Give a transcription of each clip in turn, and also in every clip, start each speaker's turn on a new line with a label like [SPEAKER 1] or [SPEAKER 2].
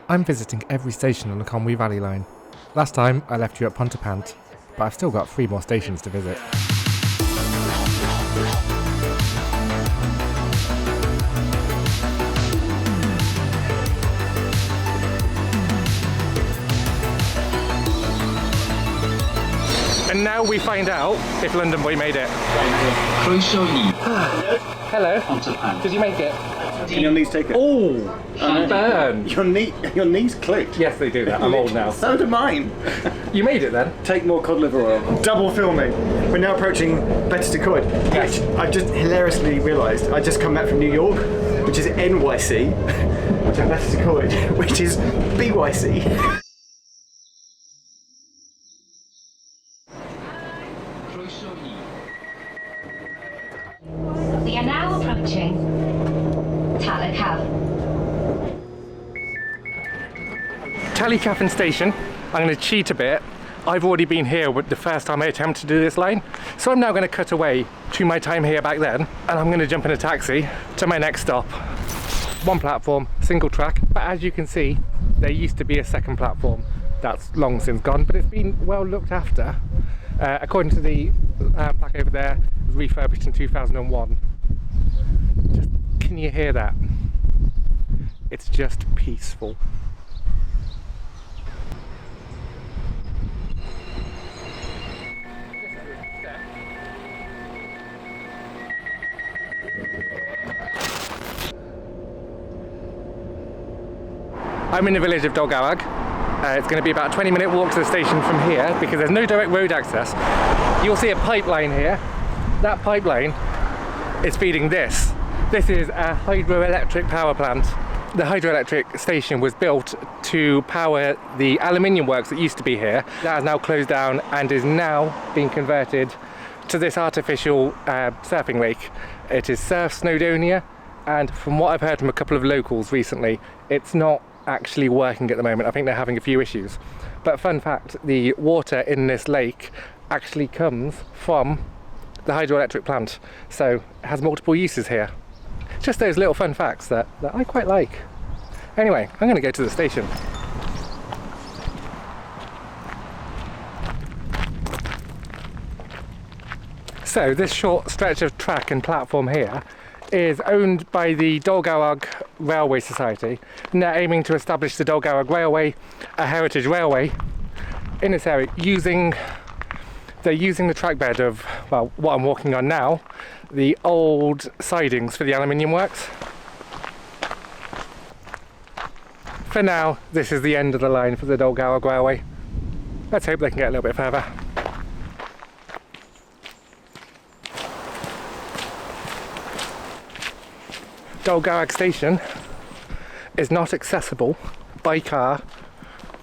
[SPEAKER 1] I'm visiting every station on the Conwy Valley Line. Last time I left you at Pontypant, but I've still got 3 more stations to visit. And now we find out if London Boy made it. Hello. Did you make it?
[SPEAKER 2] Can your knees take it?
[SPEAKER 1] Oh, burn.
[SPEAKER 2] Your knees clicked.
[SPEAKER 1] Yes, they do that. I'm old now.
[SPEAKER 2] So do mine.
[SPEAKER 1] You made it then?
[SPEAKER 2] Take more cod liver oil.
[SPEAKER 3] Double filming. We're now approaching Better Coed,
[SPEAKER 1] Yes.
[SPEAKER 3] which I've just hilariously realised. I just come back from New York, which is NYC, to Better Coed, which is BYC.
[SPEAKER 4] We are now approaching Tal-y-Cafn.
[SPEAKER 1] Tal-y-Cafn station. I'm going to cheat a bit. I've already been here with the first time I attempted to do this line, so I'm now going to cut away to my time here back then, and I'm going to jump in a taxi to my next stop. 1 platform, single track, but as you can see, there used to be a second platform. That's long since gone, but it's been well looked after. According to the plaque over there, it was refurbished in 2001. Just, can you hear that? It's just peaceful. I'm in the village of Dolgarrog. It's going to be about a 20-minute walk to the station from here because there's no direct road access. You'll see a pipeline here. That pipeline is feeding this. This is a hydroelectric power plant. The hydroelectric station was built to power the aluminium works that used to be here. That has now closed down and is now being converted to this artificial surfing lake. It is Surf Snowdonia, and from what I've heard from a couple of locals recently, it's not actually working at the moment. I think they're having a few issues. But fun fact, the water in this lake actually comes from the hydroelectric plant, so it has multiple uses here. Just those little fun facts that I quite like. Anyway, I'm going to go to the station. So this short stretch of track and platform here is owned by the Dolgarrog Railway Society, and they're aiming to establish the Dolgarrog Railway, a heritage railway, in this area. They're using the track bed of, well, what I'm walking on now, the old sidings for the aluminium works. For now, this is the end of the line for the Dolgarrog Railway. Let's hope they can get a little bit further. Dolgarrog station is not accessible by car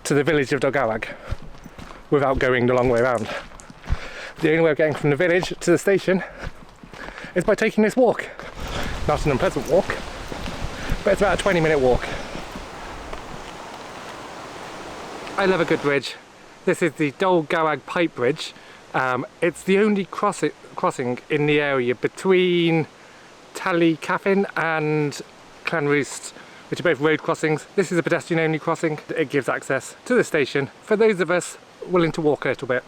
[SPEAKER 1] to the village of Dolgarrog without going the long way around. The only way of getting from the village to the station is by taking this walk. Not an unpleasant walk, but it's about a 20-minute walk. I love a good bridge. This is the Dolgarrog Pipe Bridge. It's the only crossing in the area between Tal-y-Cafn and Llanrwst, which are both road crossings. This is a pedestrian only crossing. It gives access to the station for those of us willing to walk a little bit.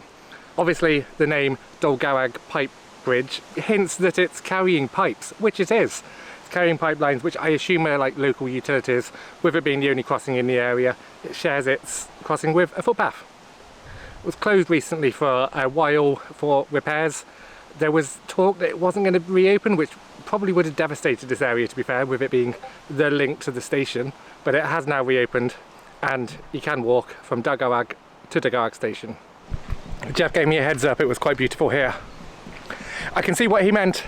[SPEAKER 1] Obviously the name Dolgarrog Pipe Bridge hints that it's carrying pipes, which it is. It's carrying pipelines, which I assume are like local utilities. With it being the only crossing in the area, it shares its crossing with a footpath. It was closed recently for a while for repairs. There was talk that it wasn't going to reopen, which probably would have devastated this area, to be fair, with it being the link to the station, but it has now reopened and you can walk from Dolgarrog to Dolgarrog station. Jeff gave me a heads up, it was quite beautiful here. I can see what he meant.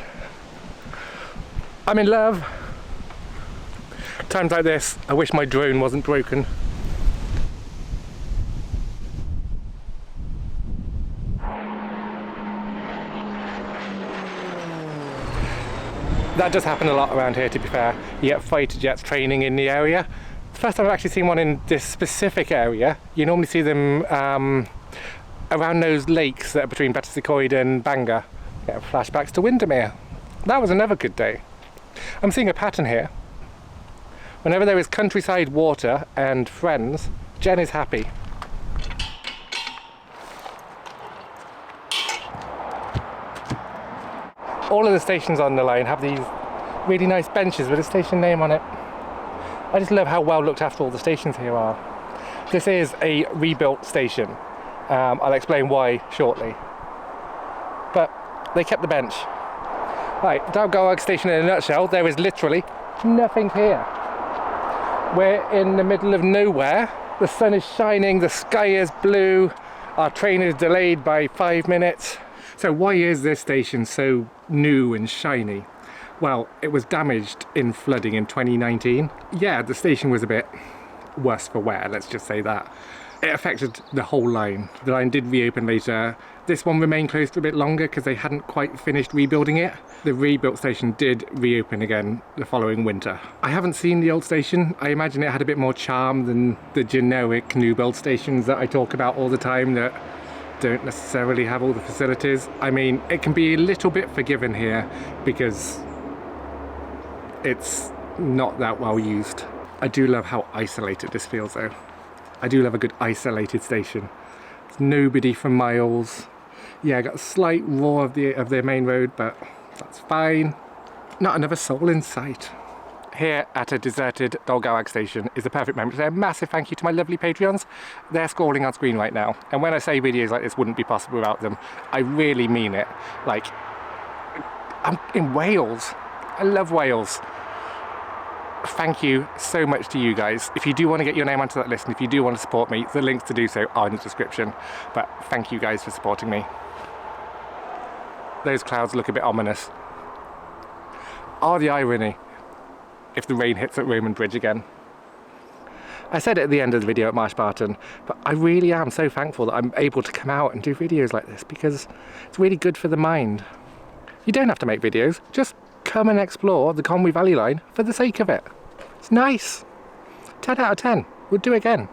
[SPEAKER 1] I'm in love. Times like this, I wish my drone wasn't broken. That does happen a lot around here, to be fair. You get fighter jets training in the area. The first time I've actually seen one in this specific area. You normally see them around those lakes that are between Better Coed and Bangor. Get flashbacks to Windermere. That was another good day. I'm seeing a pattern here. Whenever there is countryside water and friends, Jen is happy. All of the stations on the line have these really nice benches with a station name on it. I just love how well looked after all the stations here are. This is a rebuilt station. I'll explain why shortly. But they kept the bench. Right, Dolgarrog station in a nutshell, there is literally nothing here. We're in the middle of nowhere. The sun is shining, the sky is blue, our train is delayed by 5 minutes. So why is this station so new and shiny? Well, it was damaged in flooding in 2019. Yeah, the station was a bit worse for wear, let's just say that. It affected the whole line. The line did reopen later. This one remained closed for a bit longer because they hadn't quite finished rebuilding it. The rebuilt station did reopen again the following winter. I haven't seen the old station. I imagine it had a bit more charm than the generic new build stations that I talk about all the time that don't necessarily have all the facilities. I mean, it can be a little bit forgiven here because it's not that well used. I do love how isolated this feels though. I do love a good isolated station. There's nobody for miles. Yeah, I got a slight roar of the main road, but that's fine. Not another soul in sight. Here at a deserted Dolgarrog station is a perfect moment to say a massive thank you to my lovely Patreons. They're scrolling on screen right now. And when I say videos like this wouldn't be possible without them, I really mean it. Like, I'm in Wales. I love Wales. Thank you so much to you guys. If you do want to get your name onto that list and if you do want to support me, the links to do so are in the description. But thank you guys for supporting me. Those clouds look a bit ominous. Oh, the irony if the rain hits at Roman Bridge again. I said it at the end of the video at Marsh Barton, but I really am so thankful that I'm able to come out and do videos like this because it's really good for the mind. You don't have to make videos, just come and explore the Conwy Valley Line for the sake of it. It's nice. 10 out of 10. We'll do it again.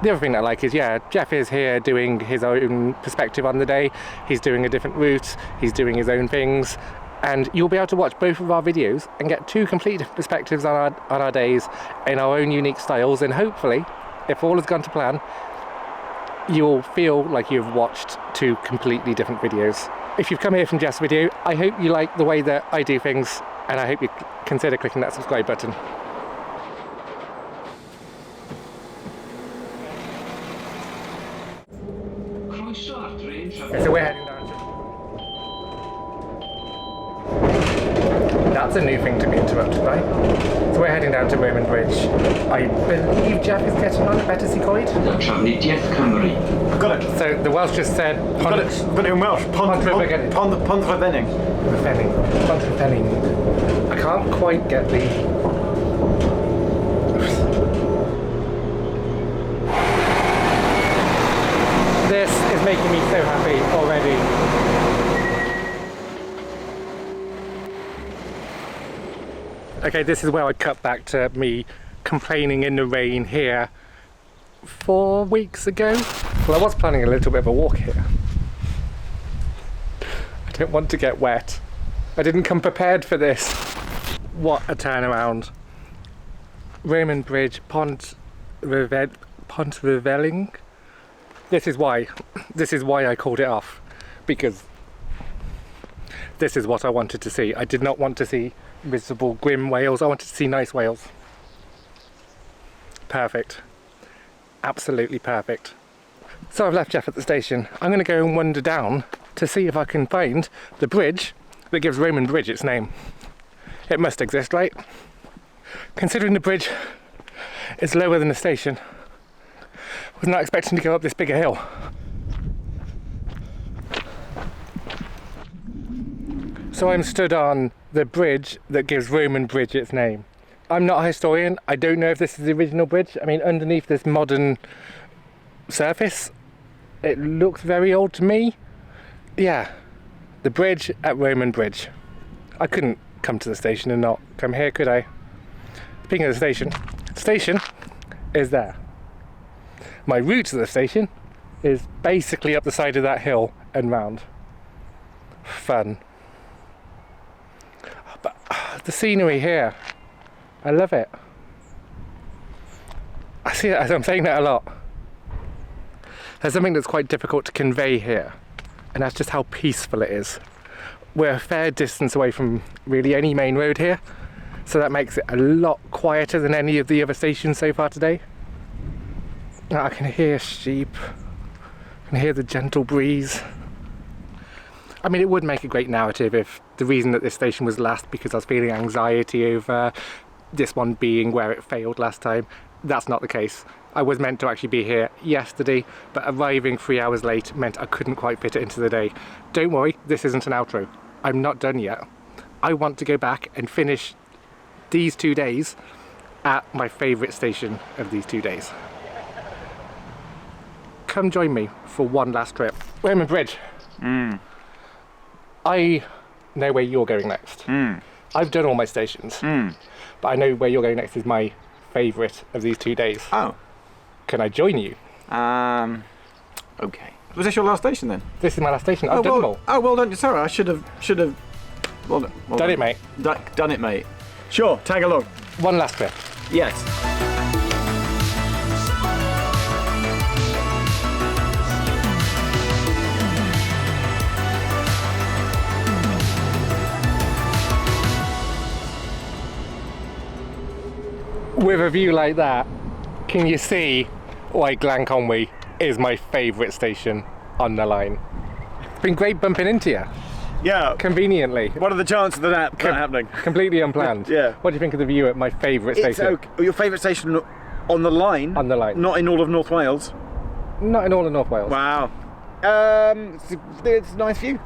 [SPEAKER 1] The other thing I like is, yeah, Jeff is here doing his own perspective on the day. He's doing a different route. He's doing his own things. And you'll be able to watch both of our videos and get two completely different perspectives on our days in our own unique styles. And hopefully, if all has gone to plan, you'll feel like you've watched two completely different videos. If you've come here from Jeff's video, I hope you like the way that I do things, and I hope you consider clicking that subscribe button. Okay, so we're heading down to... That's a new thing to be interrupted by. So we're heading down to Roman Bridge. I believe Jeff is getting on at Bettersea Coed.
[SPEAKER 2] I've got it.
[SPEAKER 1] So the Welsh just said...
[SPEAKER 2] I've got it. I've got it in Welsh. Pont Rhyfening.
[SPEAKER 1] I can't quite get the... This is making me so happy already. Okay, this is where I cut back to me complaining in the rain here 4 weeks ago. Well, I was planning a little bit of a walk here. I don't want to get wet. I didn't come prepared for this. What a turnaround. Roman Bridge, Pont Rhyfening. This is why I called it off, because this is what I wanted to see. I did not want to see miserable, grim Wales. I wanted to see nice Wales. Perfect. Absolutely perfect. So I've left Jeff at the station. I'm going to go and wander down to see if I can find the bridge that gives Roman Bridge its name. It must exist, right? Considering the bridge is lower than the station, I was not expecting to go up this big a hill. So I'm stood on the bridge that gives Roman Bridge its name. I'm not a historian. I don't know if this is the original bridge. I mean, underneath this modern surface, it looks very old to me. Yeah, the bridge at Roman Bridge. I couldn't come to the station and not come here, could I? Speaking of the station is there. My route to the station is basically up the side of that hill and round. Fun. But the scenery here, I love it. I see it as I'm saying that a lot. There's something that's quite difficult to convey here, and that's just how peaceful it is. We're a fair distance away from really any main road here, so that makes it a lot quieter than any of the other stations so far today. I can hear sheep, I can hear the gentle breeze. I mean, it would make a great narrative if the reason that this station was last because I was feeling anxiety over this one being where it failed last time. That's not the case. I was meant to actually be here yesterday, but arriving 3 hours late meant I couldn't quite fit it into the day. Don't worry, this isn't an outro. I'm not done yet. I want to go back and finish these 2 days at my favourite station of these 2 days. Come join me for one last trip. Raymond Bridge. I know where you're going next. I've done all my stations, but I know where you're going next is my favourite of these 2 days.
[SPEAKER 3] Oh.
[SPEAKER 1] Can I join you?
[SPEAKER 3] Okay. Was this your last station then?
[SPEAKER 1] This is my last station. I've done them all.
[SPEAKER 3] Oh, well done. Sorry, I should have. Well
[SPEAKER 1] Done it, mate.
[SPEAKER 3] Done it, mate. Sure, tag along.
[SPEAKER 1] One last trip.
[SPEAKER 3] Yes.
[SPEAKER 1] With a view like that, can you see why Glan Conwy is my favourite station on the line? It's been great bumping into you.
[SPEAKER 3] Yeah.
[SPEAKER 1] Conveniently.
[SPEAKER 3] What are the chances of that happening?
[SPEAKER 1] Completely unplanned.
[SPEAKER 3] Yeah.
[SPEAKER 1] What do you think of the view at my favourite
[SPEAKER 3] It's
[SPEAKER 1] station?
[SPEAKER 3] okay. Your favourite station on the line?
[SPEAKER 1] On the line.
[SPEAKER 3] Not in all of North Wales?
[SPEAKER 1] Not in all of North Wales.
[SPEAKER 3] Wow. It's a nice view.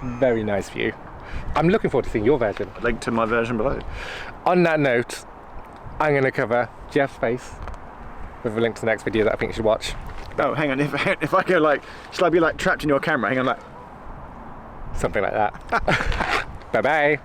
[SPEAKER 1] Very nice view. I'm looking forward to seeing your version.
[SPEAKER 3] Link to my version below.
[SPEAKER 1] On that note, I'm going to cover Jeff's face with a link to the next video that I think you should watch.
[SPEAKER 3] Oh, hang on. If I go like, shall I be like trapped in your camera? Hang on, like.
[SPEAKER 1] Something like that. Bye bye.